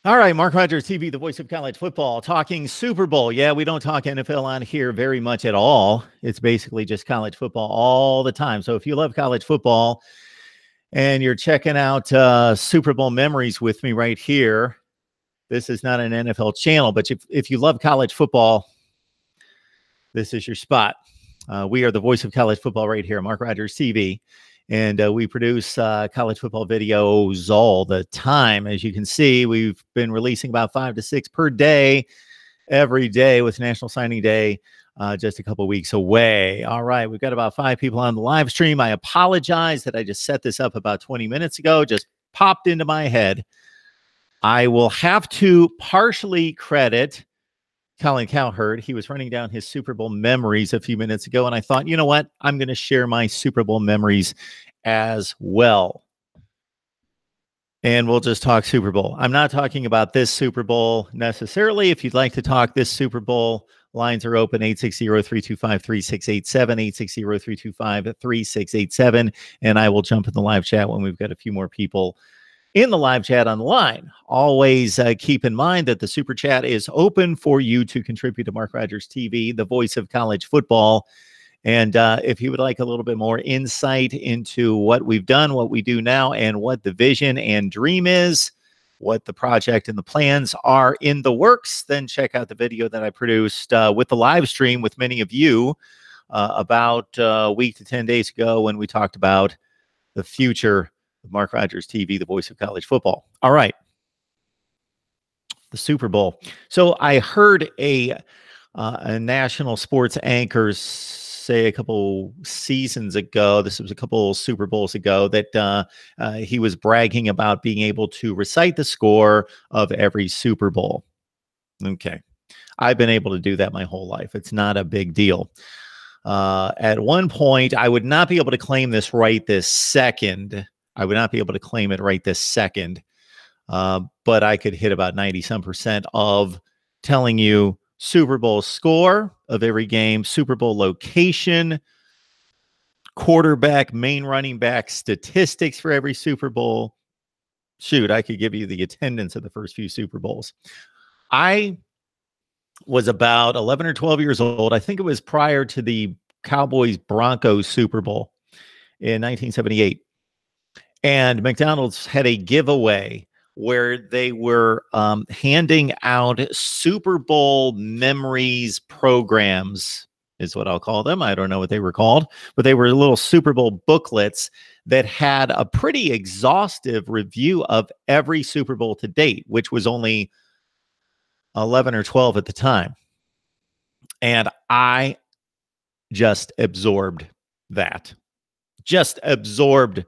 All right, Mark Rogers TV, the voice of college football, talking Super Bowl. Yeah, we don't talk NFL on here very much at all. It's basically just college football all the time. So if you love college football and you're checking out Super Bowl memories with me right here, this is not an NFL channel, but if you love college football, this is your spot. We are the voice of college football right here, Mark Rogers TV. And we produce college football videos all the time. As you can see, we've been releasing about 5 to 6 per day, every day, with National Signing Day just a couple weeks away. All right, we've got about 5 people on the live stream. I apologize that I just set this up about 20 minutes ago, just popped into my head. I will have to partially credit Colin Cowherd. He was running down his Super Bowl memories a few minutes ago, and I thought, you know what? I'm going to share my Super Bowl memories as well. And we'll just talk Super Bowl. I'm not talking about this Super Bowl necessarily. If you'd like to talk this Super Bowl, lines are open, 860-325-3687, 860-325-3687, and I will jump in the live chat when we've got a few more people in the live chat on the line. Always keep in mind that the super chat is open for you to contribute to Mark Rogers TV, the voice of college football. And if you would like a little bit more insight into what we've done, what we do now, and what the vision and dream is, what the project and the plans are in the works, then check out the video that I produced with the live stream with many of you about a week to 10 days ago when we talked about the future Mark Rogers TV, the voice of college football. All right. The Super Bowl. So I heard a national sports anchor say a couple seasons ago, this was a couple Super Bowls ago, that he was bragging about being able to recite the score of every Super Bowl. Okay. I've been able to do that my whole life. It's not a big deal. At one point, I would not be able to claim this right this second. I would not be able to claim it right this second, but I could hit about 90% of telling you Super Bowl score of every game, Super Bowl location, quarterback, main running back statistics for every Super Bowl. Shoot, I could give you the attendance of the first few Super Bowls. I was about 11 or 12 years old. I think it was prior to the Cowboys-Broncos Super Bowl in 1978. And McDonald's had a giveaway where they were handing out Super Bowl memories programs, is what I'll call them. I don't know what they were called, but they were little Super Bowl booklets that had a pretty exhaustive review of every Super Bowl to date, which was only 11 or 12 at the time. And I just absorbed that. Just absorbed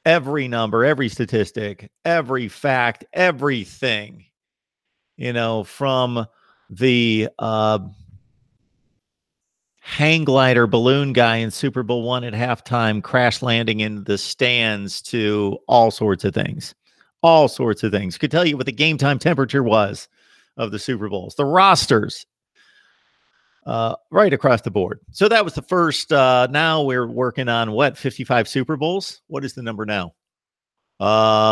every number, every statistic, every fact, everything, from the hang glider balloon guy in Super Bowl I at halftime crash landing in the stands to all sorts of things. All sorts of things. Could tell you what the game time temperature was of the Super Bowls, the rosters, right across the board. So that was the first. Now we're working on 55 Super Bowls. What is the number now?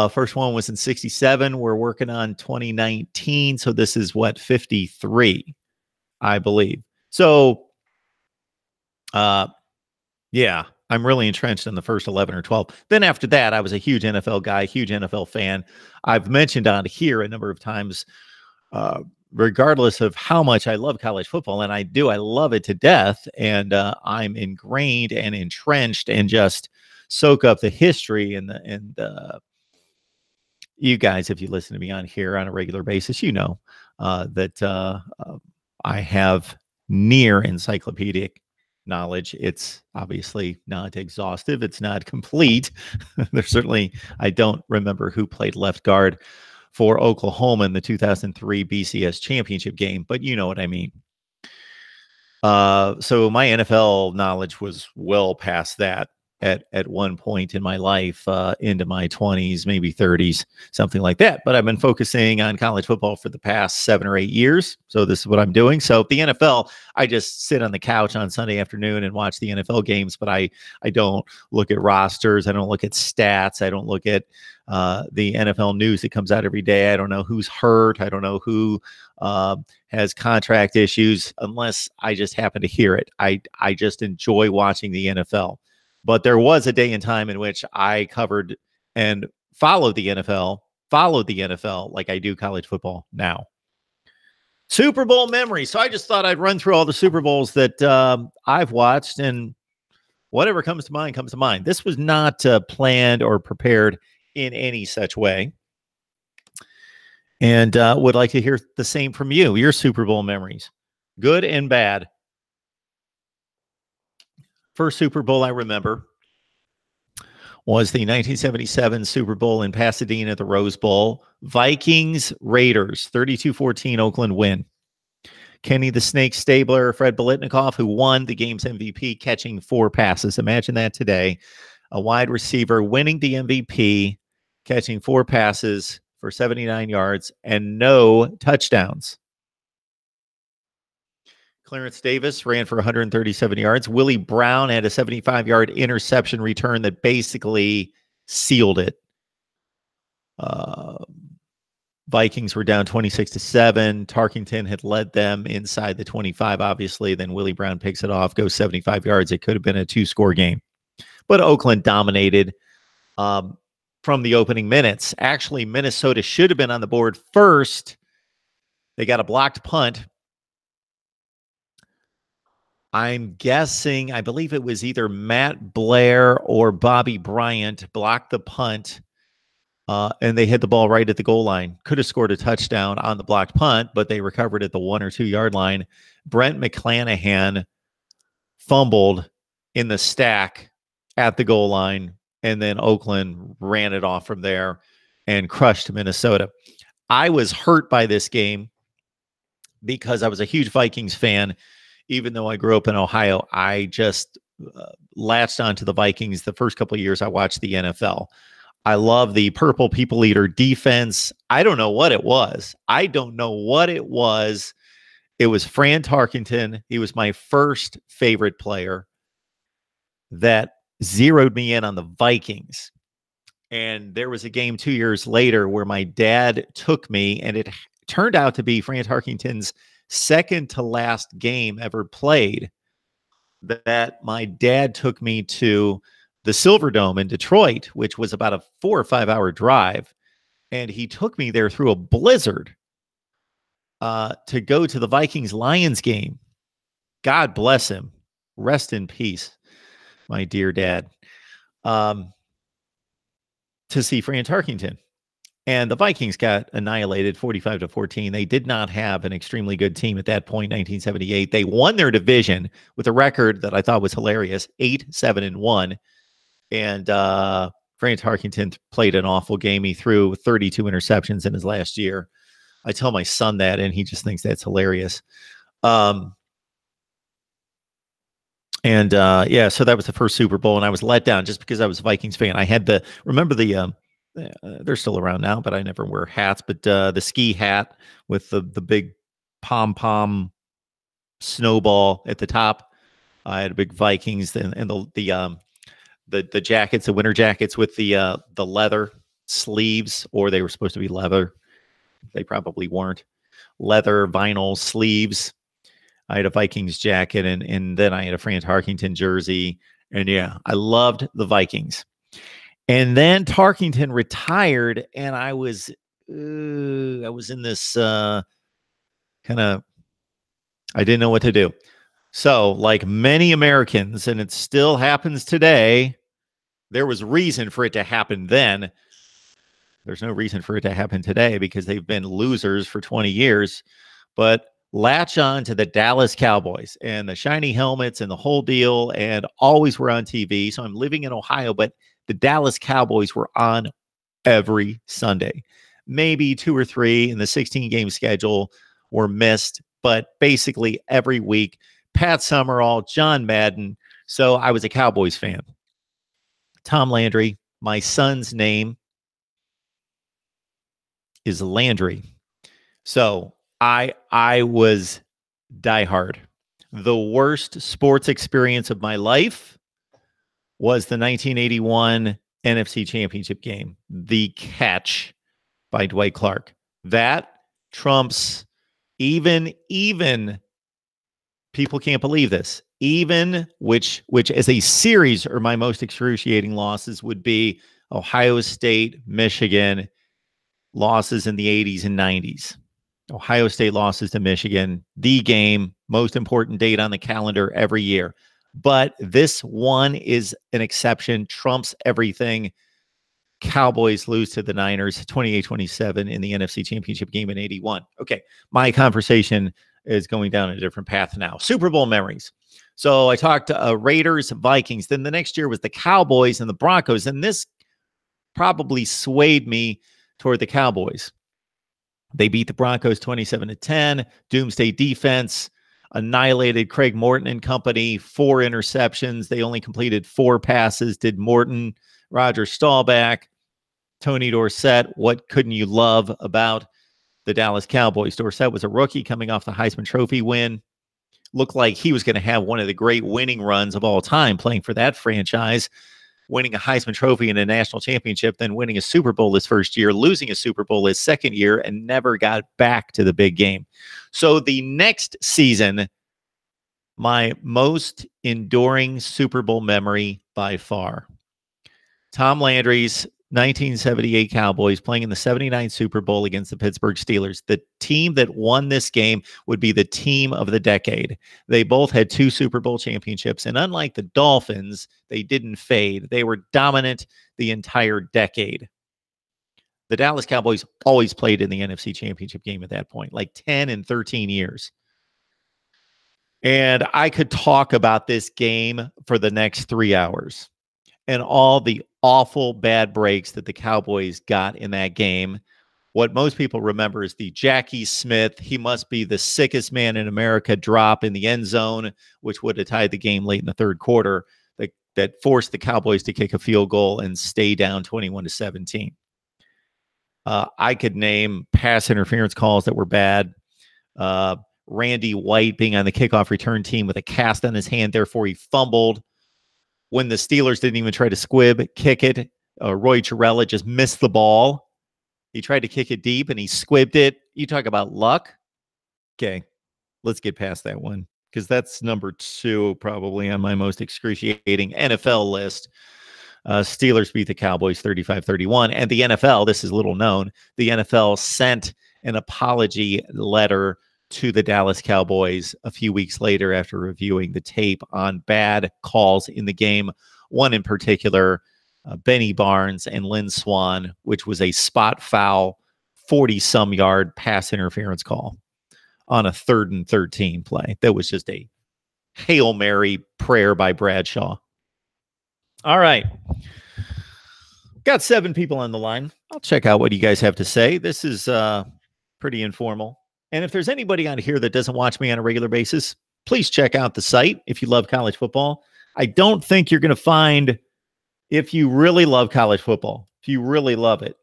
First one was in 67. We're working on 2019. So this is 53, I believe. So, yeah, I'm really entrenched in the first 11 or 12. Then after that, I was a huge NFL guy, huge NFL fan. I've mentioned on here a number of times, regardless of how much I love college football, and I love it to death, and I'm ingrained and entrenched and just soak up the history and you guys, if you listen to me on here on a regular basis, that I have near encyclopedic knowledge. It's obviously not exhaustive. It's not complete. I don't remember who played left guard for Oklahoma in the 2003 BCS championship game, but you know what I mean. So my NFL knowledge was well past that. at one point in my life, into my 20s, maybe 30s, something like that. But I've been focusing on college football for the past 7 or 8 years. So this is what I'm doing. So the NFL, I just sit on the couch on Sunday afternoon and watch the NFL games, but I don't look at rosters. I don't look at stats. I don't look at the NFL news that comes out every day. I don't know who's hurt. I don't know who has contract issues unless I just happen to hear it. I just enjoy watching the NFL. But there was a day and time in which I covered and followed the NFL like I do college football now. Super Bowl memory. So I just thought I'd run through all the Super Bowls that I've watched, and whatever comes to mind comes to mind. This was not planned or prepared in any such way. And would like to hear the same from you, your Super Bowl memories, good and bad. First Super Bowl I remember was the 1977 Super Bowl in Pasadena, the Rose Bowl. Vikings, Raiders, 32-14 Oakland win. Kenny the Snake Stabler, Fred Biletnikoff, who won the game's MVP, catching 4 passes. Imagine that today. A wide receiver winning the MVP, catching 4 passes for 79 yards and no touchdowns. Clarence Davis ran for 137 yards. Willie Brown had a 75-yard interception return that basically sealed it. Vikings were down 26-7. Tarkington had led them inside the 25, obviously. Then Willie Brown picks it off, goes 75 yards. It could have been a 2-score game. But Oakland dominated from the opening minutes. Actually, Minnesota should have been on the board first. They got a blocked punt. I'm guessing, I believe it was either Matt Blair or Bobby Bryant blocked the punt, and they hit the ball right at the goal line. Could have scored a touchdown on the blocked punt, but they recovered at the 1 or 2 yard line. Brent McClanahan fumbled in the stack at the goal line, and then Oakland ran it off from there and crushed Minnesota. I was hurt by this game because I was a huge Vikings fan. Even though I grew up in Ohio, I just latched onto the Vikings the first couple of years I watched the NFL. I love the purple people eater defense. I don't know what it was. It was Fran Tarkenton. He was my first favorite player that zeroed me in on the Vikings. And there was a game 2 years later where my dad took me, and it turned out to be Fran Tarkenton's second to last game ever played, that my dad took me to the Silverdome in Detroit, which was about a 4 or 5 hour drive. And he took me there through a blizzard to go to the Vikings-Lions game. God bless him. Rest in peace, my dear dad. To see Fran Tarkenton. And the Vikings got annihilated 45-14. They did not have an extremely good team at that point, 1978. They won their division with a record that I thought was hilarious, 8-7-1. And Fran Tarkenton played an awful game. He threw 32 interceptions in his last year. I tell my son that, and he just thinks that's hilarious. Yeah, so that was the first Super Bowl, and I was let down just because I was a Vikings fan. I had they're still around now, but I never wear hats. But the ski hat with the big pom-pom snowball at the top. I had a big Vikings and the jackets, the winter jackets with the leather sleeves, or they were supposed to be leather. They probably weren't. Leather vinyl sleeves. I had a Vikings jacket, and then I had a Fran Tarkenton jersey. And yeah, I loved the Vikings. And then Tarkenton retired, and I was in this kind of, I didn't know what to do. So, like many Americans, and it still happens today, there was reason for it to happen then. There's no reason for it to happen today because they've been losers for 20 years. But latch on to the Dallas Cowboys and the shiny helmets and the whole deal, and always were on TV. So I'm living in Ohio, but the Dallas Cowboys were on every Sunday. Maybe 2 or 3 in the 16-game schedule were missed, but basically every week. Pat Summerall, John Madden. So I was a Cowboys fan. Tom Landry. My son's name is Landry. So I was diehard. The worst sports experience of my life was the 1981 NFC Championship game, the catch by Dwight Clark. That trumps even people can't believe this. Even which as a series are my most excruciating losses would be Ohio State, Michigan losses in the 80s and 90s. Ohio State losses to Michigan, the game, most important date on the calendar every year. But this one is an exception, trumps everything. Cowboys lose to the Niners 28-27 in the NFC Championship game in 81. Okay, my conversation is going down a different path now. Super Bowl memories. So I talked to Raiders, Vikings. Then the next year was the Cowboys and the Broncos. And this probably swayed me toward the Cowboys. They beat the Broncos 27-10. Doomsday defense annihilated Craig Morton and company, 4 interceptions. They only completed 4 passes. Did Morton, Roger Staubach, Tony Dorsett. What couldn't you love about the Dallas Cowboys? Dorsett was a rookie coming off the Heisman Trophy win. Looked like he was going to have one of the great winning runs of all time playing for that franchise, winning a Heisman Trophy and a national championship, then winning a Super Bowl his first year, losing a Super Bowl his second year, and never got back to the big game. So the next season, my most enduring Super Bowl memory by far, Tom Landry's 1978 Cowboys playing in the 79 Super Bowl against the Pittsburgh Steelers. The team that won this game would be the team of the decade. They both had 2 Super Bowl championships, and unlike the Dolphins, they didn't fade. They were dominant the entire decade. The Dallas Cowboys always played in the NFC Championship game at that point, like 10 and 13 years. And I could talk about this game for the next 3 hours and all the awful bad breaks that the Cowboys got in that game. What most people remember is the Jackie Smith, he must be the sickest man in America drop in the end zone, which would have tied the game late in the third quarter, that forced the Cowboys to kick a field goal and stay down 21-17. I could name pass interference calls that were bad. Randy White being on the kickoff return team with a cast on his hand, therefore he fumbled. When the Steelers didn't even try to squib, kick it, Roy Chirella just missed the ball. He tried to kick it deep, and he squibbed it. You talk about luck. Okay, let's get past that one, because that's number 2 probably on my most excruciating NFL list. Steelers beat the Cowboys 35-31. And the NFL, this is little known, the NFL sent an apology letter to the Dallas Cowboys a few weeks later after reviewing the tape on bad calls in the game. One in particular, Benny Barnes and Lynn Swann, which was a spot foul, 40-some yard pass interference call on a 3rd and 13 play. That was just a Hail Mary prayer by Bradshaw. All right. Got 7 people on the line. I'll check out what you guys have to say. This is pretty informal. And if there's anybody on here that doesn't watch me on a regular basis, please check out the site if you love college football. I don't think you're going to find, if you really love college football, if you really love it,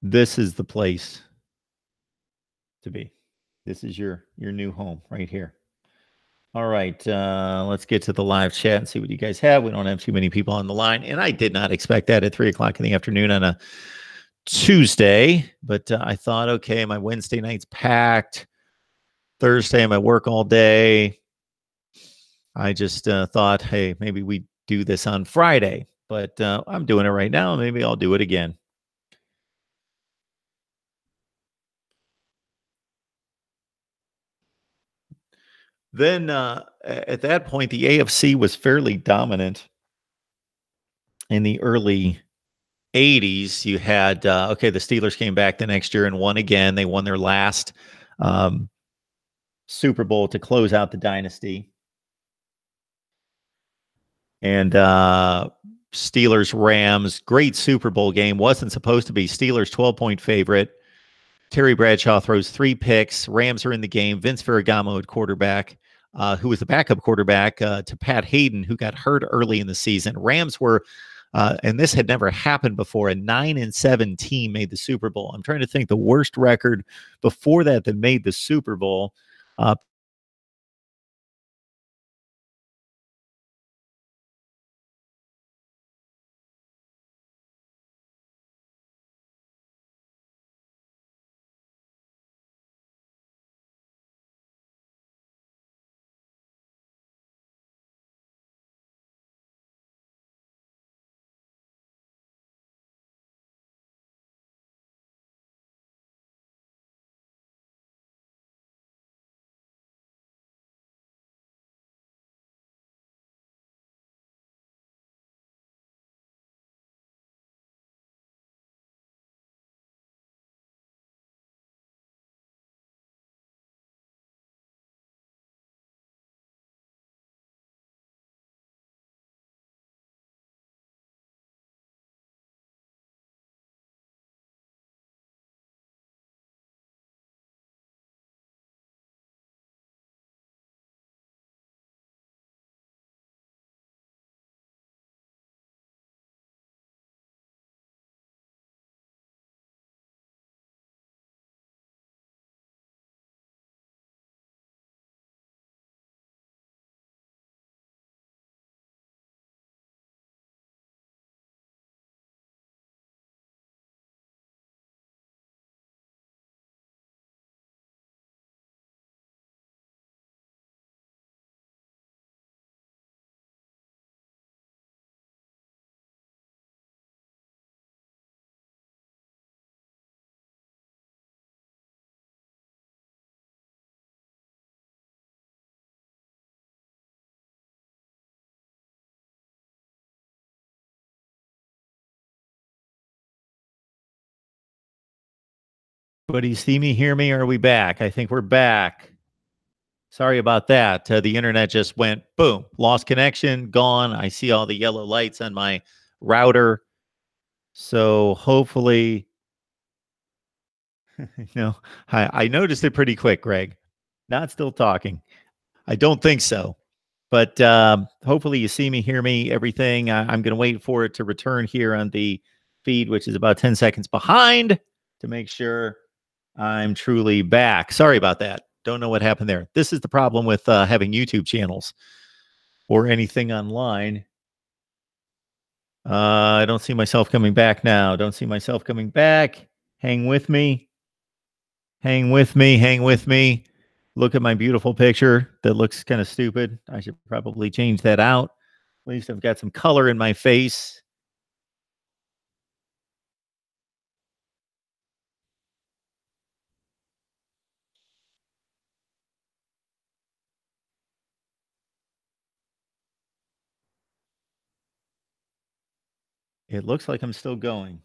this is the place to be. This is your new home right here. All right, let's get to the live chat and see what you guys have. We don't have too many people on the line, and I did not expect that at 3 o'clock in the afternoon on a Tuesday, but I thought, okay, my Wednesday night's packed. Thursday, I'm at work all day. I just thought, hey, maybe we do this on Friday, but I'm doing it right now. Maybe I'll do it again. Then at that point, the AFC was fairly dominant. In the early 80s, you had, the Steelers came back the next year and won again. They won their last Super Bowl to close out the dynasty. And Steelers-Rams, great Super Bowl game. Wasn't supposed to be. Steelers 12-point favorite. Terry Bradshaw throws 3 picks. Rams are in the game. Vince Ferragamo at quarterback. who was the backup quarterback to Pat Hayden, who got hurt early in the season. Rams were, and this had never happened before, a 9-7 team made the Super Bowl. I'm trying to think the worst record before that made the Super Bowl. Everybody see me, hear me? Are we back? I think we're back. Sorry about that. The internet just went boom, lost connection, gone. I see all the yellow lights on my router. So hopefully, I noticed it pretty quick, Greg. Not still talking. I don't think so. But hopefully you see me, hear me, everything. I'm going to wait for it to return here on the feed, which is about 10 seconds behind, to make sure I'm truly back. Sorry about that. Don't know what happened there. This is the problem with having YouTube channels or anything online. I don't see myself coming back now. Don't see myself coming back. Hang with me. Hang with me. Hang with me. Look at my beautiful picture that looks kind of stupid. I should probably change that out. At least I've got some color in my face. It looks like I'm still going.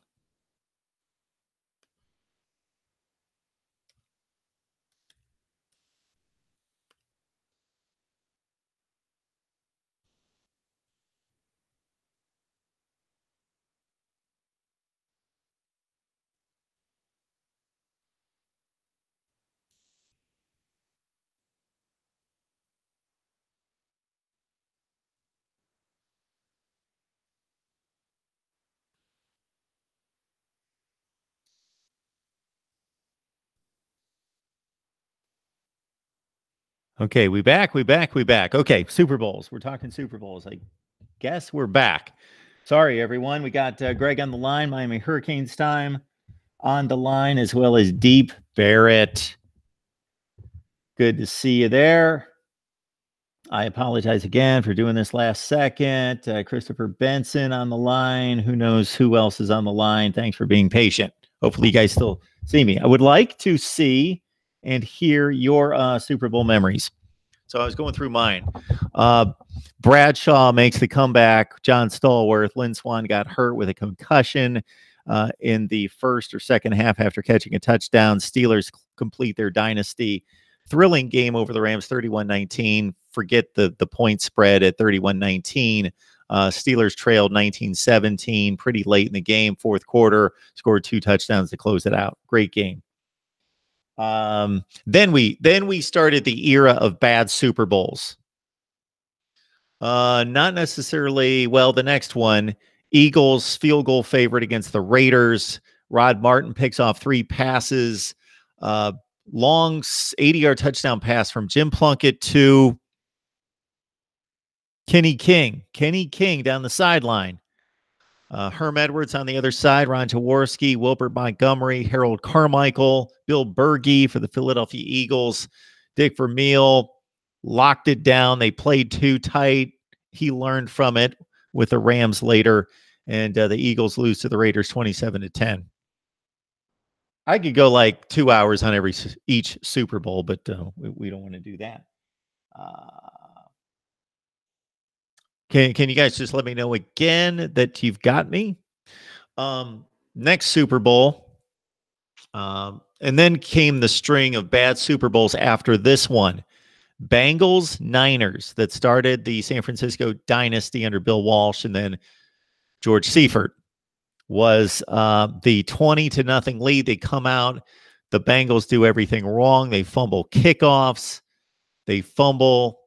Okay, we back. Okay, Super Bowls. We're talking Super Bowls. I guess we're back. Sorry, everyone. We got Greg on the line, Miami Hurricanes time on the line, as well as Deep Barrett. Good to see you there. I apologize again for doing this last second. Christopher Benson on the line. Who knows who else is on the line? Thanks for being patient. Hopefully, you guys still see me. I would like to see and hear your Super Bowl memories. So I was going through mine. Bradshaw makes the comeback. John Stallworth. Lynn Swann got hurt with a concussion in the first or second half after catching a touchdown. Steelers complete their dynasty. Thrilling game over the Rams, 31-19. Forget the point spread at 31-19. Steelers trailed 19-17 pretty late in the game. Fourth quarter, scored 2 touchdowns to close it out. Great game. Then we started the era of bad Super Bowls. Not necessarily. Well, the next one, Eagles field goal favorite against the Raiders. Rod Martin picks off 3 passes. Long 80-yard touchdown pass from Jim Plunkett to Kenny King. Kenny King down the sideline. Herm Edwards on the other side, Ron Jaworski, Wilbert Montgomery, Harold Carmichael, Bill Berge for the Philadelphia Eagles, Dick Vermeil locked it down. They played too tight. He learned from it with the Rams later, and the Eagles lose to the Raiders 27-10. I could go like 2 hours on each Super Bowl, but we don't want to do that. Can you guys just let me know again that you've got me? Next Super Bowl, and then came the string of bad Super Bowls after this one. Bengals, Niners, that started the San Francisco dynasty under Bill Walsh, and then George Seifert was the 20-0 lead. They come out. The Bengals do everything wrong. They fumble kickoffs. They fumble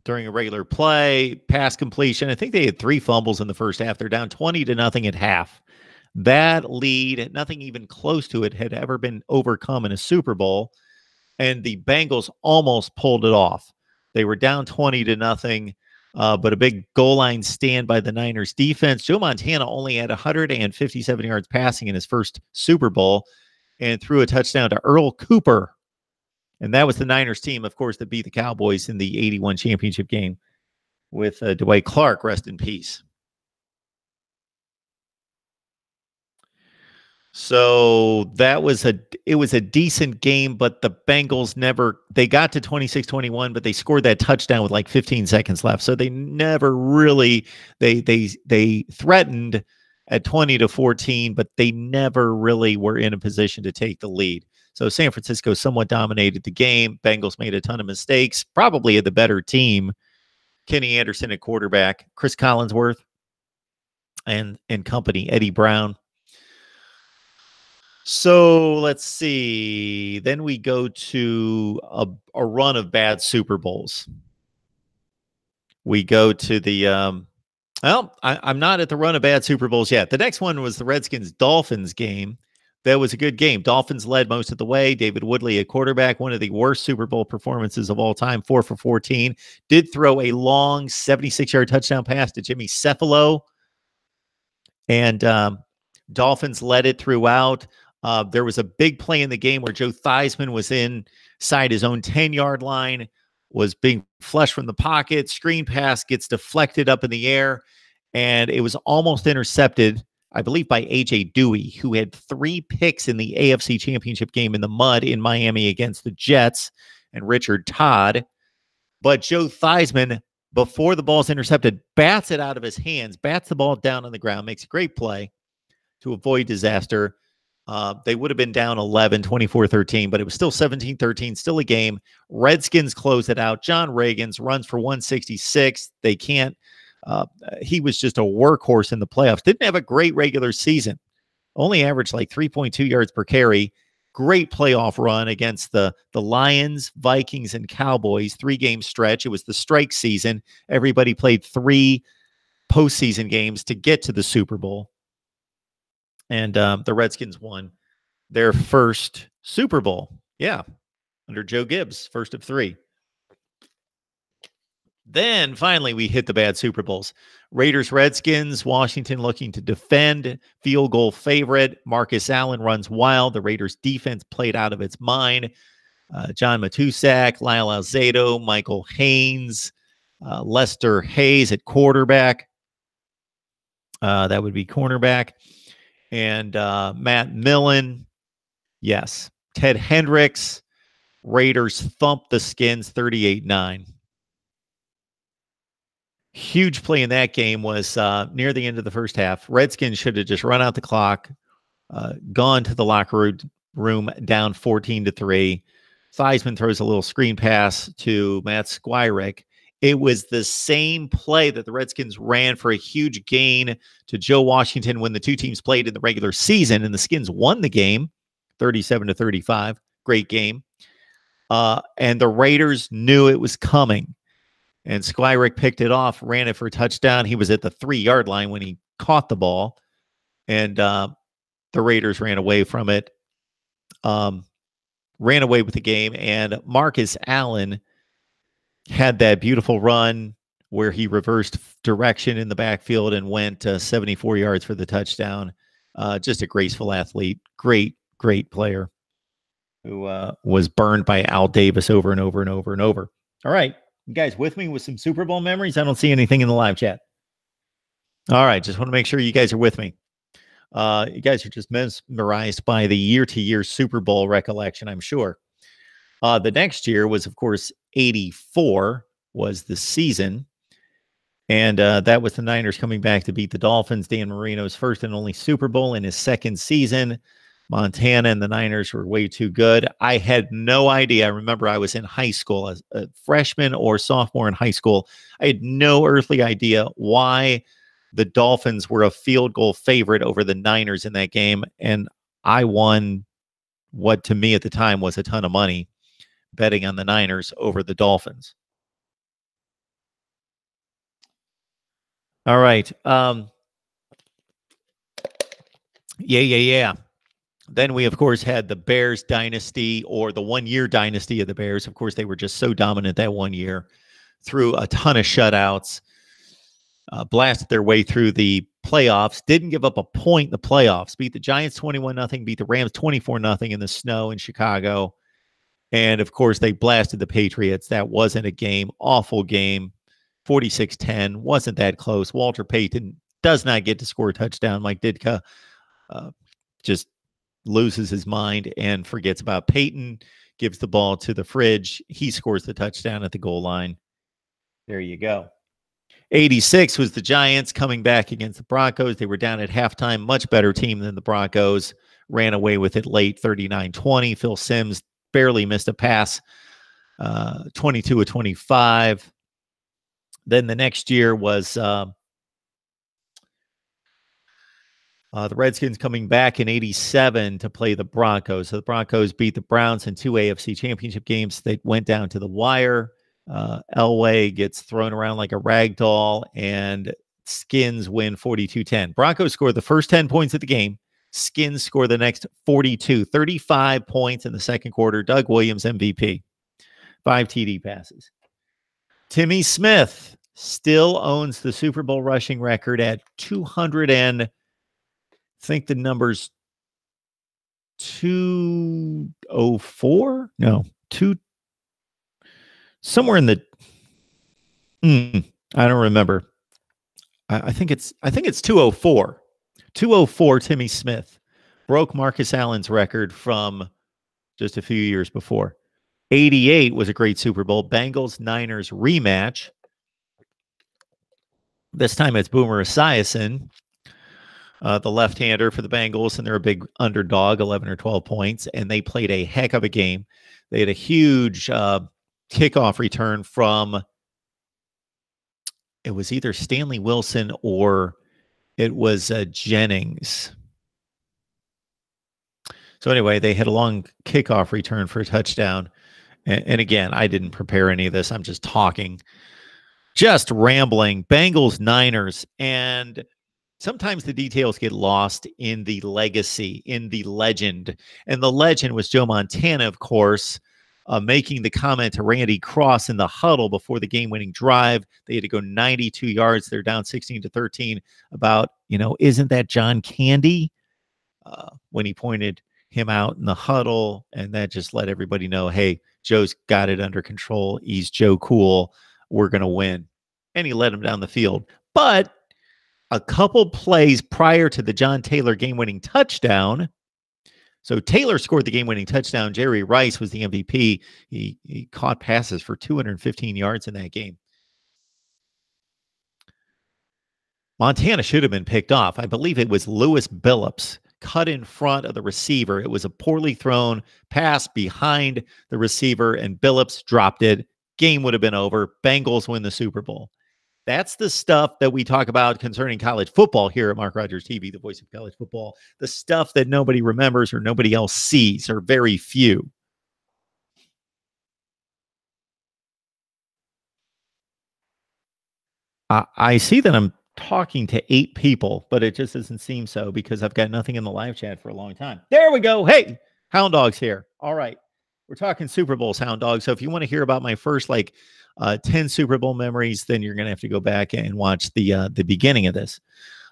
during a regular play, pass completion. I think they had 3 fumbles in the first half. They're down 20-0 at half. That lead, nothing even close to it, had ever been overcome in a Super Bowl. And the Bengals almost pulled it off. They were down 20-0, but a big goal line stand by the Niners defense. Joe Montana only had 157 yards passing in his first Super Bowl and threw a touchdown to Earl Cooper. And that was the Niners team, of course, that beat the Cowboys in the 81 championship game with Dwight Clark, rest in peace. So it was a decent game, but the Bengals they got to 26-21, but they scored that touchdown with like 15 seconds left. So they never really, they threatened at 20-14, but they never really were in a position to take the lead. So San Francisco somewhat dominated the game. Bengals made a ton of mistakes, probably the better team. Kenny Anderson at quarterback, Chris Collinsworth and company, Eddie Brown. So let's see. Then we go to a run of bad Super Bowls. We go to the I'm not at the run of bad Super Bowls yet. The next one was the Redskins-Dolphins game. That was a good game. Dolphins led most of the way. David Woodley at quarterback, one of the worst Super Bowl performances of all time, 4 for 14. Did throw a long 76-yard touchdown pass to Jimmy Cephalo. And Dolphins led it throughout. There was a big play in the game where Joe Theismann was inside his own 10-yard line, was being flushed from the pocket. Screen pass gets deflected up in the air, and it was almost intercepted, I believe, by A.J. Dewey, who had 3 picks in the AFC Championship game in the mud in Miami against the Jets and Richard Todd. But Joe Theismann, before the ball's intercepted, bats it out of his hands, bats the ball down on the ground, makes a great play to avoid disaster. They would have been down 11, 24-13, but it was still 17-13, still a game. Redskins close it out. John Reagans runs for 166. They can't. He was just a workhorse in the playoffs. Didn't have a great regular season. Only averaged like 3.2 yards per carry. Great playoff run against the Lions, Vikings, and Cowboys. 3-game stretch. It was the strike season. Everybody played 3 postseason games to get to the Super Bowl. And the Redskins won their first Super Bowl. Yeah, under Joe Gibbs, first of 3. Then finally we hit the bad Super Bowls. Raiders, Redskins, Washington looking to defend, field goal favorite. Marcus Allen runs wild. The Raiders defense played out of its mind. John Matusak, Lyle Alzado, Michael Haynes, Lester Hayes at quarterback. That would be cornerback. And Matt Millen. Yes. Ted Hendricks. Raiders thumped the Skins 38-9. Huge play in that game was near the end of the first half. Redskins should have just run out the clock, gone to the locker room down 14-3. Theismann throws a little screen pass to Matt Squirek. It was the same play that the Redskins ran for a huge gain to Joe Washington when the two teams played in the regular season, and the Skins won the game 37-35. Great game. And the Raiders knew it was coming. And Skyrick picked it off, ran it for a touchdown. He was at the 3-yard line when he caught the ball, and the Raiders ran away from it, ran away with the game. And Marcus Allen had that beautiful run where he reversed direction in the backfield and went 74 yards for the touchdown. Just a graceful athlete. Great, great player who was burned by Al Davis over and over and over and over. All right. You guys with me with some Super Bowl memories? I don't see anything in the live chat. All right. Just want to make sure you guys are with me. You guys are just mesmerized by the year-to-year Super Bowl recollection, I'm sure. The next year was, of course, 84 was the season. And that was the Niners coming back to beat the Dolphins. Dan Marino's first and only Super Bowl in his second season. Montana and the Niners were way too good. I had no idea. I remember I was in high school, as a freshman or sophomore in high school. I had no earthly idea why the Dolphins were a field goal favorite over the Niners in that game. And I won what to me at the time was a ton of money betting on the Niners over the Dolphins. All right. Yeah. Then we, of course, had the Bears dynasty, or the one-year dynasty of the Bears. Of course, they were just so dominant that one year, through a ton of shutouts, blasted their way through the playoffs, didn't give up a point in the playoffs, beat the Giants 21-0, beat the Rams 24-0 in the snow in Chicago. And, of course, they blasted the Patriots. That wasn't a game. Awful game. 46-10. Wasn't that close. Walter Payton does not get to score a touchdown. Mike Ditka just loses his mind and forgets about Peyton, gives the ball to the fridge. He scores the touchdown at the goal line. There you go. 86 was the Giants coming back against the Broncos. They were down at halftime. Much better team than the Broncos. Ran away with it late, 39-20. Phil Simms barely missed a pass, 22 of 25. Then the next year was the Redskins coming back in 87 to play the Broncos. So the Broncos beat the Browns in 2 AFC championship games. They went down to the wire. Elway gets thrown around like a rag doll, and Skins win 42-10. Broncos scored the first 10 points of the game. Skins score the next 42. 35 points in the second quarter. Doug Williams, MVP. 5 TD passes. Timmy Smith still owns the Super Bowl rushing record at 200 and... I think the number's 204. No, somewhere in the. I don't remember. I think it's 204. 204. Timmy Smith broke Marcus Allen's record from just a few years before. 88 was a great Super Bowl. Bengals Niners rematch. This time it's Boomer Esiason, the left-hander for the Bengals, and they're a big underdog, 11 or 12 points, and they played a heck of a game. They had a huge kickoff return from, it was either Stanley Wilson or it was Jennings. So anyway, they had a long kickoff return for a touchdown. And again, I didn't prepare any of this. I'm just talking, just rambling. Bengals, Niners, and sometimes the details get lost in the legacy, in the legend. And the legend was Joe Montana, of course, making the comment to Randy Cross in the huddle before the game-winning drive. They had to go 92 yards. They're down 16-13 about, isn't that John Candy? When he pointed him out in the huddle, and that just let everybody know, hey, Joe's got it under control. He's Joe Cool. We're going to win. And he led him down the field. But a couple plays prior to the John Taylor game-winning touchdown. So Taylor scored the game-winning touchdown. Jerry Rice was the MVP. He caught passes for 215 yards in that game. Montana should have been picked off. I believe it was Lewis Billups cut in front of the receiver. It was a poorly thrown pass behind the receiver, and Billups dropped it. game would have been over. Bengals win the Super Bowl. That's the stuff that we talk about concerning college football here at Mark Rogers TV, the voice of college football. The stuff that nobody remembers or nobody else sees, or very few. I see that I'm talking to 8 people, but it just doesn't seem so because I've got nothing in the live chat for a long time. There we go. Hey, Hound Dog's here. All right. We're talking Super Bowls, Hound Dog. So if you want to hear about my first 10 Super Bowl memories, then you're going to have to go back and watch the beginning of this.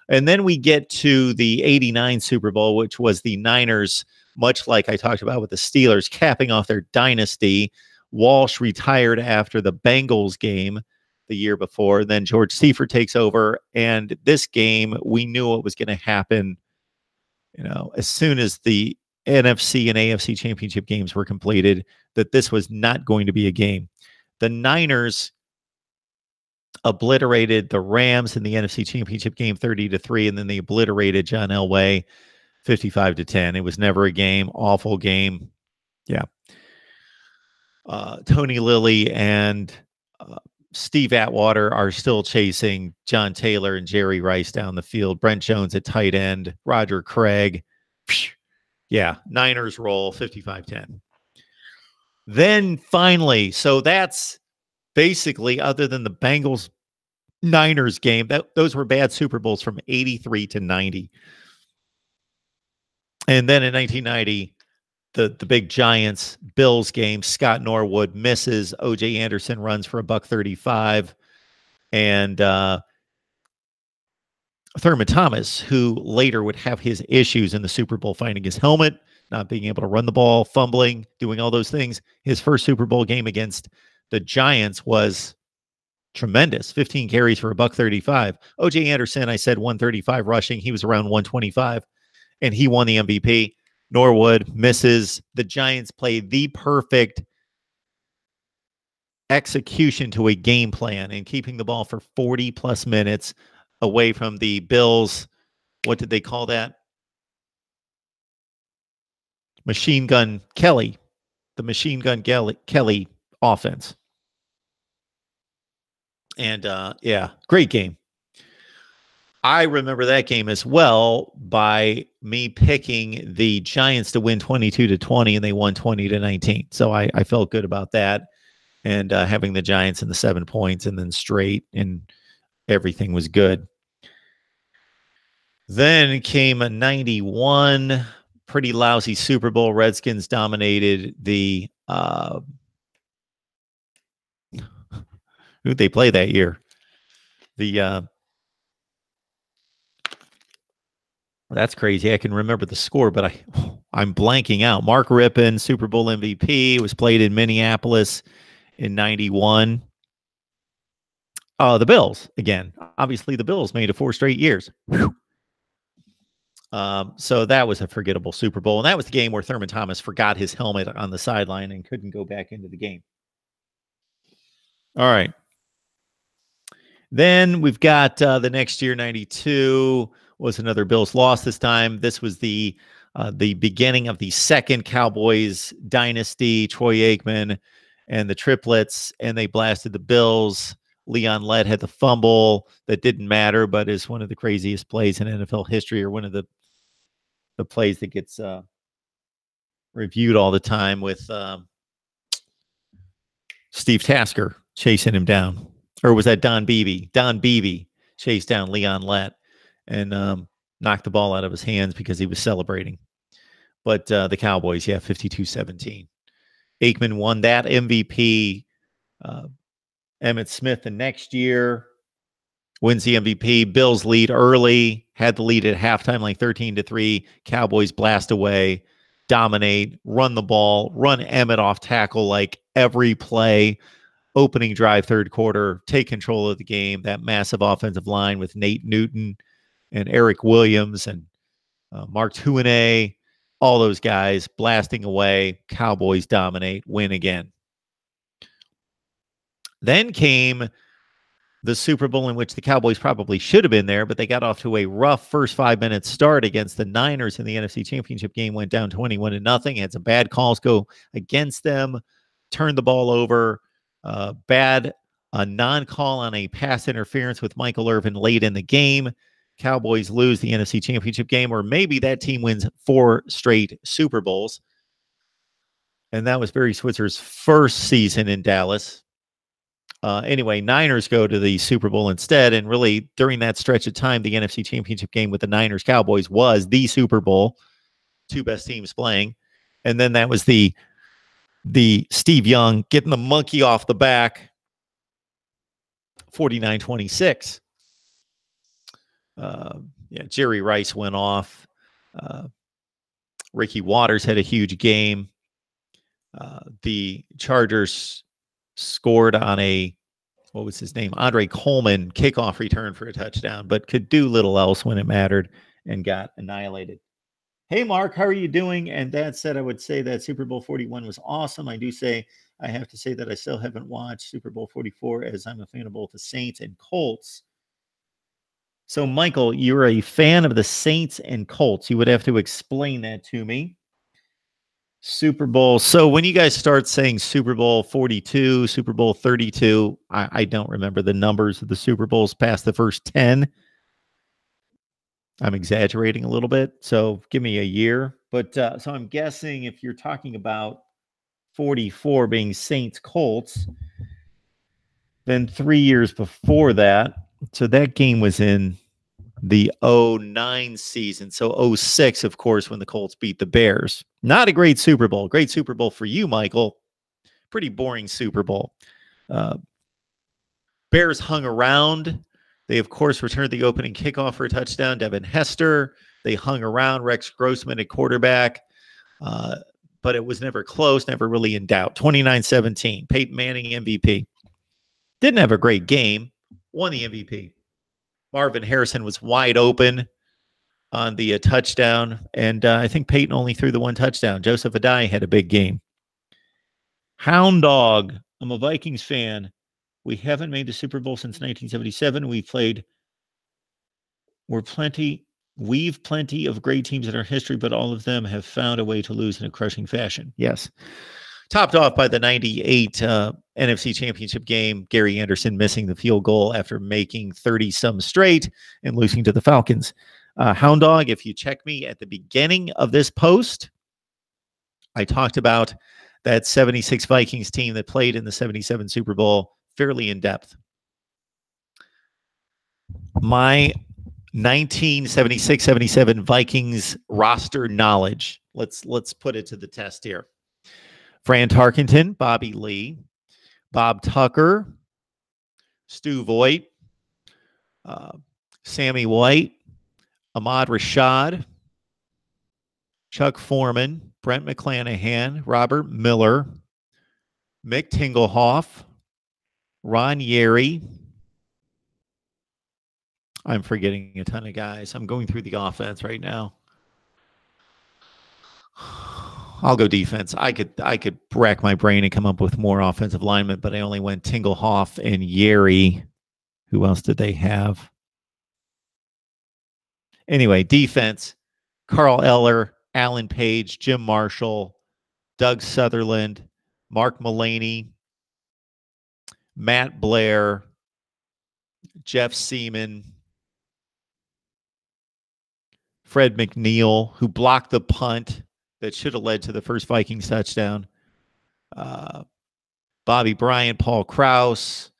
And then we get to the 89 Super Bowl, which was the Niners, much like I talked about with the Steelers, capping off their dynasty. Walsh retired after the Bengals game the year before. Then George Seifert takes over. And this game, we knew what was going to happen, as soon as the NFC and AFC championship games were completed, that this was not going to be a game. The Niners obliterated the Rams in the NFC championship game 30-3, and then they obliterated John Elway 55-10. It was never a game. Awful game. Yeah. Tony Lilly and Steve Atwater are still chasing John Taylor and Jerry Rice down the field. Brent Jones at tight end. Roger Craig. Yeah, Niners roll 55-10. Then finally, so that's basically, other than the Bengals Niners game, those were bad Super Bowls from 83 to 90. And then in 1990, the big Giants Bills game, Scott Norwood misses. O.J. Anderson runs for $135. And Thurman Thomas, who later would have his issues in the Super Bowl, finding his helmet, not being able to run the ball, fumbling, doing all those things. His first Super Bowl game against the Giants was tremendous. 15 carries for $135. O.J. Anderson, I said 135 rushing. He was around 125, and he won the MVP. Norwood misses. The Giants play the perfect execution to a game plan and keeping the ball for 40-plus minutes away from the Bills. What did they call that? Machine Gun Kelly. The Machine Gun Kelly offense. And yeah, great game. I remember that game as well by me picking the Giants to win 22-20, and they won 20-19. So I felt good about that, and having the Giants in the 7 points and then straight, and everything was good. Then came a 91, pretty lousy Super Bowl. Redskins dominated the who'd they play that year? That's crazy. I can remember the score, but I'm blanking out. Mark Rippon, Super Bowl MVP, was played in Minneapolis in 91. The Bills, again. Obviously, the Bills made it 4 straight years. So that was a forgettable Super Bowl. And that was the game where Thurman Thomas forgot his helmet on the sideline and couldn't go back into the game. All right. Then we've got the next year, 92, was another Bills loss this time. This was the beginning of the second Cowboys dynasty, Troy Aikman and the triplets, and they blasted the Bills. Leon Lett had the fumble that didn't matter, but is one of the craziest plays in NFL history, or one of the plays that gets reviewed all the time, with Steve Tasker chasing him down. Or was that Don Beebe? Don Beebe chased down Leon Lett and knocked the ball out of his hands because he was celebrating. But the Cowboys, 52-17. Aikman won that MVP. Emmitt Smith the next year wins the MVP. Bills lead early, had the lead at halftime, like 13-3. Cowboys blast away, dominate, run the ball, run Emmitt off tackle like every play. Opening drive, third quarter, take control of the game. That massive offensive line with Nate Newton and Eric Williams and Mark Tuinei, all those guys blasting away. Cowboys dominate, win again. Then came the Super Bowl in which the Cowboys probably should have been there, but they got off to a rough first 5-minute start against the Niners in the NFC Championship game, went down 21-0, had some bad calls go against them, turned the ball over. Bad non-call on a pass interference with Michael Irvin late in the game. Cowboys lose the NFC Championship game, or maybe that team wins 4 straight Super Bowls. And that was Barry Switzer's first season in Dallas. Anyway, Niners go to the Super Bowl instead. And really, during that stretch of time, the NFC Championship game with the Niners Cowboys was the Super Bowl. 2 best teams playing. And then that was the Steve Young getting the monkey off the back, 49-26. Jerry Rice went off. Ricky Waters had a huge game. The Chargers scored on what was his name? Andre Coleman kickoff return for a touchdown, but could do little else when it mattered and got annihilated. Hey, Mark, how are you doing? And that said, I would say that Super Bowl 41 was awesome. I have to say that I still haven't watched Super Bowl 44 as I'm a fan of both the Saints and Colts. So, Michael, you're a fan of the Saints and Colts. You would have to explain that to me. Super Bowl. So when you guys start saying Super Bowl 42, Super Bowl 32, I don't remember the numbers of the Super Bowls past the first 10. I'm exaggerating a little bit. So give me a year. But so I'm guessing if you're talking about 44 being Saints Colts, then 3 years before that. So that game was in the 09 season. So 06, of course, when the Colts beat the Bears. Not a great Super Bowl. Great Super Bowl for you, Michael. Pretty boring Super Bowl. Bears hung around. They, of course, returned the opening kickoff for a touchdown. Devin Hester. They hung around. Rex Grossman at quarterback. But it was never close, never really in doubt. 29-17. Peyton Manning, MVP. Didn't have a great game. Won the MVP. Marvin Harrison was wide open on the touchdown, and I think Peyton only threw the 1 touchdown. Joseph Adai had a big game. Hound Dog, I'm a Vikings fan. We haven't made the Super Bowl since 1977. We've plenty of great teams in our history, but all of them have found a way to lose in a crushing fashion. Yes. Topped off by the 98 NFC Championship game, Gary Anderson missing the field goal after making 30-some straight and losing to the Falcons. Hound Dog, if you check me at the beginning of this post, I talked about that 76 Vikings team that played in the 77 Super Bowl fairly in depth. My 1976-77 Vikings roster knowledge, let's put it to the test here. Fran Tarkenton, Bobby Lee, Bob Tucker, Stu Voigt, Sammy White, Ahmad Rashad, Chuck Foreman, Brent McClanahan, Robert Miller, Mick Tingelhoff, Ron Yeri. I'm forgetting a ton of guys. I'm going through the offense right now. I'll go defense. I could rack my brain and come up with more offensive linemen, but I only went Tingelhoff and Yeri. Who else did they have? Anyway, defense. Carl Eller, Alan Page, Jim Marshall, Doug Sutherland, Mark Mullaney, Matt Blair, Jeff Seaman, Fred McNeil, who blocked the punt that should have led to the first Vikings touchdown. Bobby Bryant, Paul Krause.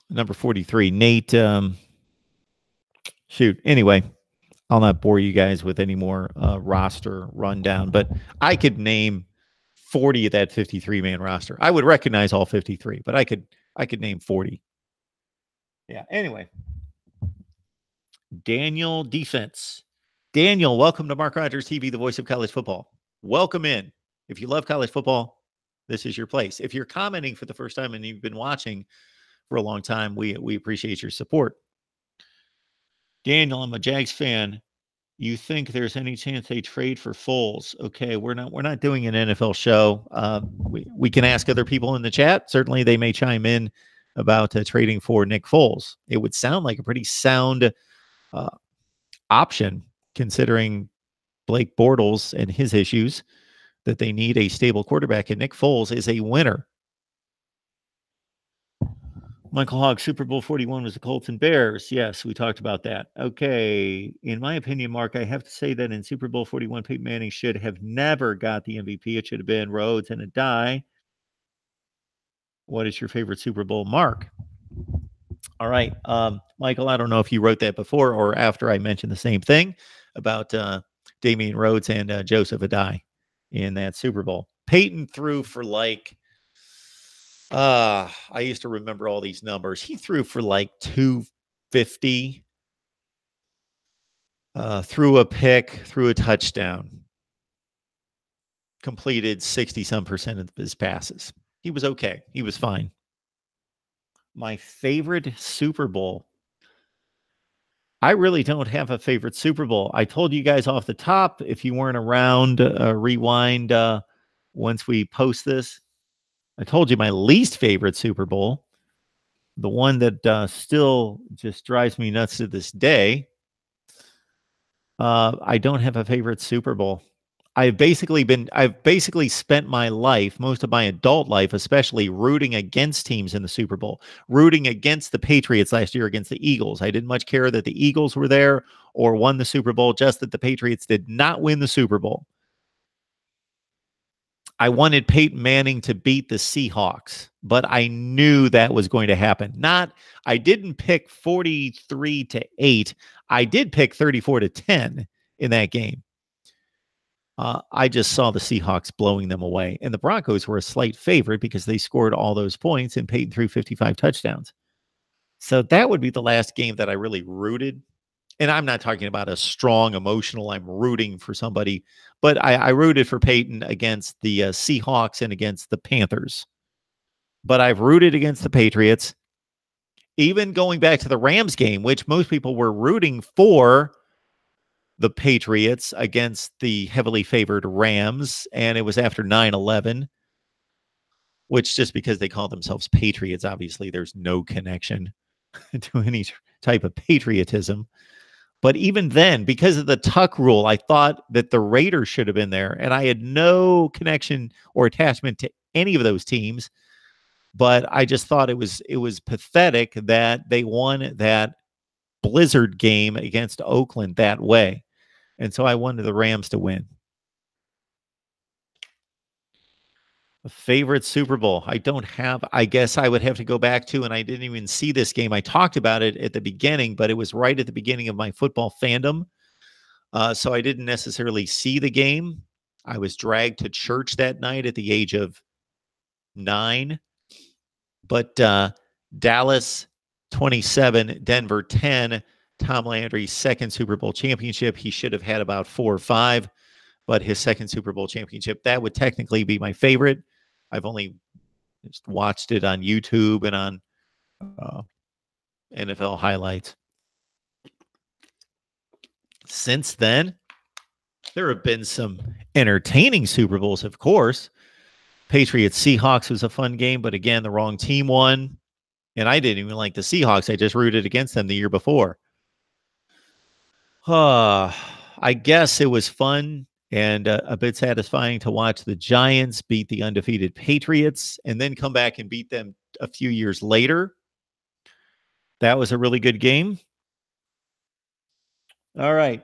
Number 43, Nate. Anyway, I'll not bore you guys with any more roster rundown, but I could name 40 of that 53-man roster. I would recognize all 53, but I could name 40. Yeah, anyway. Daniel Defense. Daniel, welcome to Mark Rogers TV, the voice of college football. Welcome in. If you love college football, this is your place. If you're commenting for the first time and you've been watching for a long time, we appreciate your support. Daniel, I'm a Jags fan. You think there's any chance they trade for Foles? Okay, we're not doing an NFL show. We can ask other people in the chat. Certainly, they may chime in about trading for Nick Foles. It would sound like a pretty sound option, considering Blake Bortles and his issues, that they need a stable quarterback, and Nick Foles is a winner. Michael Hogg, Super Bowl 41 was the Colts and Bears. Yes, we talked about that. Okay. In my opinion, Mark, I have to say that in Super Bowl 41, Peyton Manning should have never got the MVP. It should have been Rhodes and a die. What is your favorite Super Bowl, Mark? All right. Michael, I don't know if you wrote that before or after I mentioned the same thing about Damian Rhodes and Joseph Adai in that Super Bowl. Peyton threw for like I used to remember all these numbers. He threw for like 250, threw a pick, threw a touchdown, completed 60-some% of his passes. He was okay. He was fine. My favorite Super Bowl. I really don't have a favorite Super Bowl. I told you guys off the top, if you weren't around, rewind once we post this. I told you my least favorite Super Bowl, the one that still just drives me nuts to this day. I don't have a favorite Super Bowl. I've basically spent my life, most of my adult life, especially rooting against teams in the Super Bowl, rooting against the Patriots last year against the Eagles. I didn't much care that the Eagles were there or won the Super Bowl, just that the Patriots did not win the Super Bowl. I wanted Peyton Manning to beat the Seahawks, but I knew that was going to happen. I didn't pick 43-8. I did pick 34-10 in that game. I just saw the Seahawks blowing them away. And the Broncos were a slight favorite because they scored all those points and Peyton threw 55 touchdowns. So that would be the last game that I really rooted. And I'm not talking about a strong emotional, I'm rooting for somebody, but I rooted for Peyton against the Seahawks and against the Panthers. But I've rooted against the Patriots. Even going back to the Rams game, which most people were rooting for the Patriots against the heavily favored Rams, and it was after 9/11, which, just because they call themselves Patriots, obviously there's no connection to any type of patriotism. But even then, because of the Tuck rule, I thought that the Raiders should have been there, and I had no connection or attachment to any of those teams. But I just thought it was pathetic that they won that blizzard game against Oakland that way. And so I wanted the Rams to win. A favorite Super Bowl? I don't have. I guess I would have to go back to, and I didn't even see this game. I talked about it at the beginning, but it was right at the beginning of my football fandom. So I didn't necessarily see the game. I was dragged to church that night at the age of 9. But Dallas 27, Denver 10, Tom Landry's second Super Bowl championship. He should have had about 4 or 5, but his second Super Bowl championship, that would technically be my favorite. I've only just watched it on YouTube and on NFL highlights. Since then, there have been some entertaining Super Bowls, of course. Patriots Seahawks was a fun game, but again, the wrong team won. And I didn't even like the Seahawks. I just rooted against them the year before. I guess it was fun and a bit satisfying to watch the Giants beat the undefeated Patriots and then come back and beat them a few years later. That was a really good game. All right.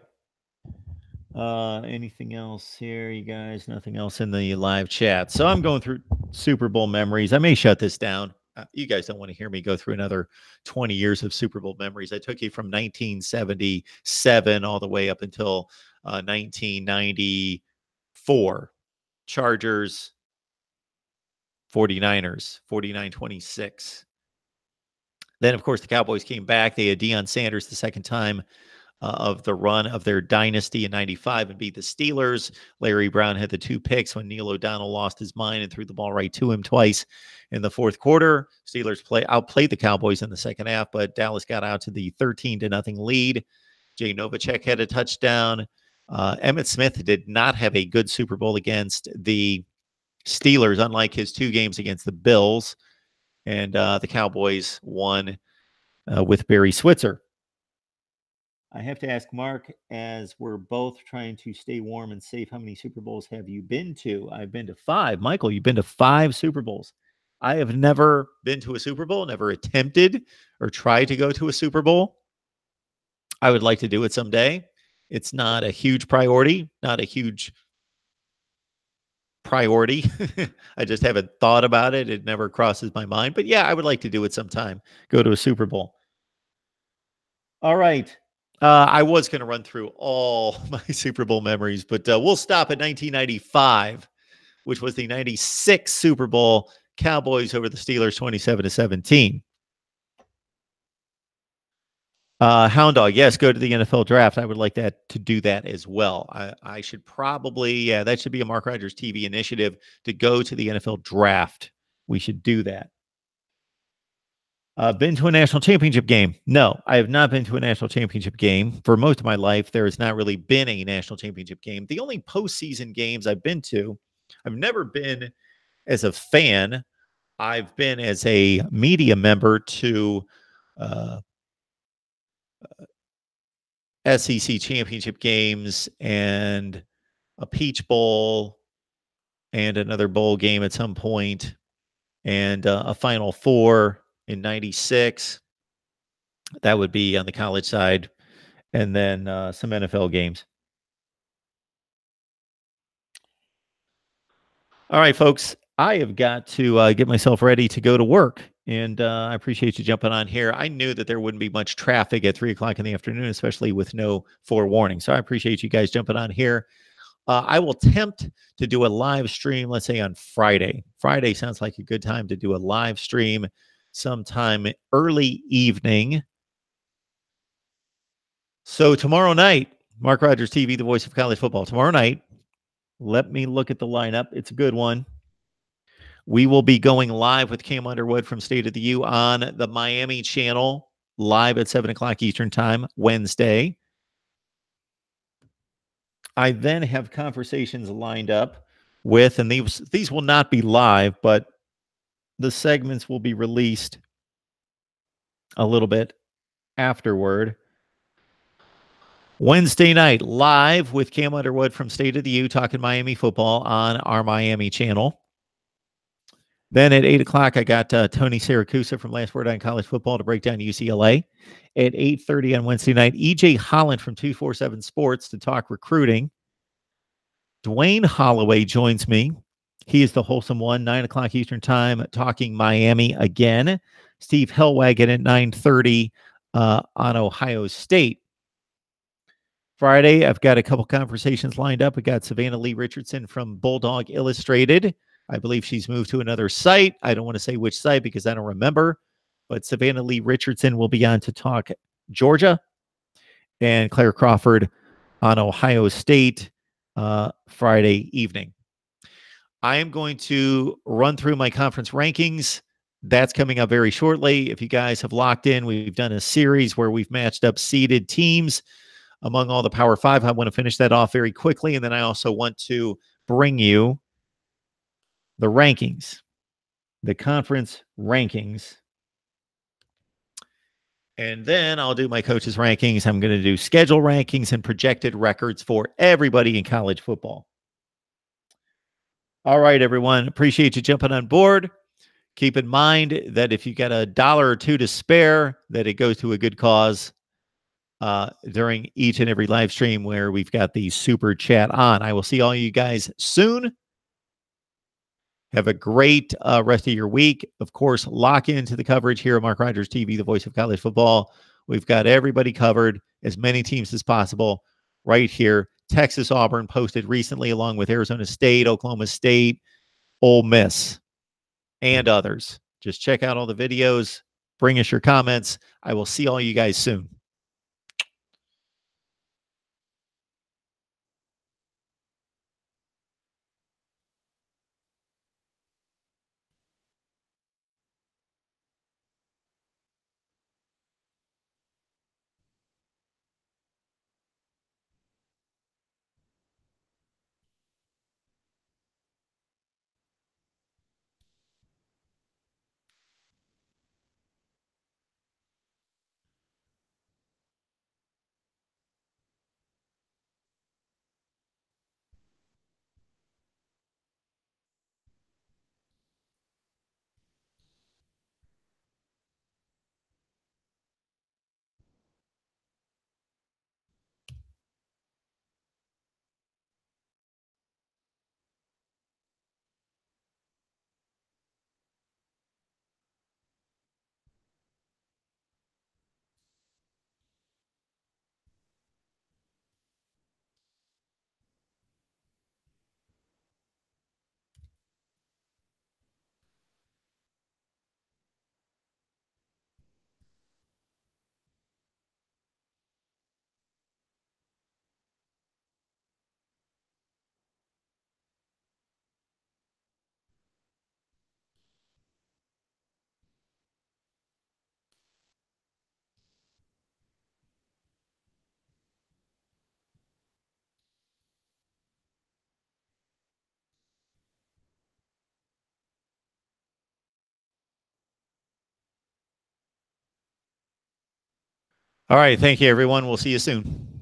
Anything else here, you guys? Nothing else in the live chat. So I'm going through Super Bowl memories. I may shut this down. You guys don't want to hear me go through another 20 years of Super Bowl memories. I took you from 1977 all the way up until 1994. Chargers, 49ers, 49-26. Then, of course, the Cowboys came back. They had Deion Sanders the second time of the run of their dynasty in 95 and beat the Steelers. Larry Brown had the 2 picks when Neil O'Donnell lost his mind and threw the ball right to him twice in the fourth quarter. Steelers outplayed the Cowboys in the second half, but Dallas got out to the 13-0 lead. Jay Novacek had a touchdown. Emmitt Smith did not have a good Super Bowl against the Steelers, unlike his 2 games against the Bills. And the Cowboys won with Barry Switzer. I have to ask Mark, as we're both trying to stay warm and safe, how many Super Bowls have you been to? I've been to five. Michael, you've been to five Super Bowls. I have never been to a Super Bowl, never attempted or tried to go to a Super Bowl. I would like to do it someday. It's not a huge priority, not a huge priority. I just haven't thought about it. It never crosses my mind. But yeah, I would like to do it sometime. Go to a Super Bowl. All right. I was going to run through all my Super Bowl memories, but we'll stop at 1995, which was the 96 Super Bowl. Cowboys over the Steelers 27-17. Hound Dog, yes, go to the NFL draft. I would like that to do that as well. I should probably, yeah, that should be a Mark Rogers TV initiative to go to the NFL draft. We should do that. Been to a national championship game? No, I have not been to a national championship game. For most of my life, there has not really been a national championship game. The only postseason games I've been to, I've never been as a fan. I've been as a media member to uh, SEC championship games and a Peach Bowl and another bowl game at some point and a Final Four in 96. That would be on the college side. And then some NFL games. All right, folks. I have got to get myself ready to go to work. And I appreciate you jumping on here. I knew that there wouldn't be much traffic at 3 o'clock in the afternoon, especially with no forewarning. So I appreciate you guys jumping on here. I will attempt to do a live stream, let's say on Friday. Friday sounds like a good time to do a live stream sometime early evening. So tomorrow night, Mark Rogers TV, the voice of college football. Tomorrow night, let me look at the lineup. It's a good one. We will be going live with Cam Underwood from State of the U on the Miami channel, live at 7 o'clock Eastern Time, Wednesday. I then have conversations lined up with, and these will not be live, but the segments will be released a little bit afterward. Wednesday night, live with Cam Underwood from State of the U talking Miami football on our Miami channel. Then at 8 o'clock, I got Tony Siracusa from Last Word on College Football to break down UCLA. At 8:30 on Wednesday night, EJ Holland from 247 Sports to talk recruiting. Dwayne Holloway joins me. He is the wholesome one, 9 o'clock Eastern Time, talking Miami again. Steve Hellwagon at 9:30 on Ohio State. Friday, I've got a couple conversations lined up. We got Savannah Lee Richardson from Bulldog Illustrated. I believe she's moved to another site. I don't want to say which site because I don't remember. But Savannah Lee Richardson will be on to talk Georgia, and Claire Crawford on Ohio State Friday evening. I am going to run through my conference rankings. That's coming up very shortly. If you guys have locked in, we've done a series where we've matched up seeded teams among all the Power Five. I want to finish that off very quickly. And then I also want to bring you the rankings, the conference rankings. And then I'll do my coaches' rankings. I'm going to do schedule rankings and projected records for everybody in college football. All right, everyone. Appreciate you jumping on board. Keep in mind that if you got $1 or $2 to spare, that it goes to a good cause during each and every live stream where we've got the super chat on. I will see all you guys soon. Have a great rest of your week. Of course, lock into the coverage here at Mark Rogers TV, the voice of college football. We've got everybody covered, as many teams as possible, right here. Texas Auburn posted recently, along with Arizona State, Oklahoma State, Ole Miss, and others. Just check out all the videos. Bring us your comments. I will see all you guys soon. All right. Thank you, everyone. We'll see you soon.